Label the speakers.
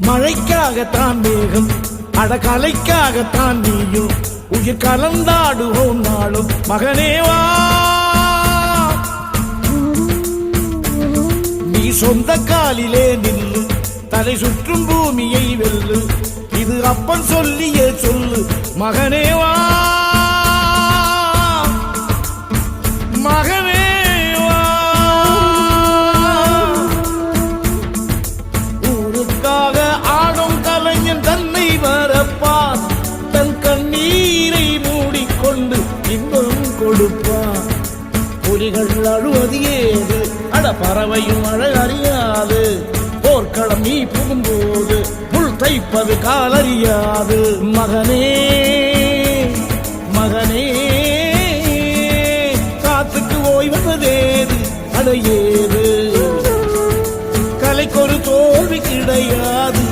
Speaker 1: மழைக்காகத்தான் மேகம், அடகலைக்காகத்தான் நீயும், உயிர் கலந்தாடுவோம் நாளும். மகனேவா நீ சொந்த காலிலே நில்லு, தலை சுற்றும் பூமியை வெல்லு, இது அப்பன் சொல்லியே சொல்லு. மகனேவா மகனேவா ஊருக்காக ஆடும் கலைஞன் தன்னை வரப்பான், தன் கண்ணீரை மூடிக்கொண்டு இன்பம் கொடுப்பான். புலிகள் அழுவது ஏது, அட பறவையும் அழகறியாது, போர்க்களம் நீ புகும்போது முள் தைப்பது காலறியாது. மகனே மகனே காத்துக்கு ஓய்வதேது, அடையே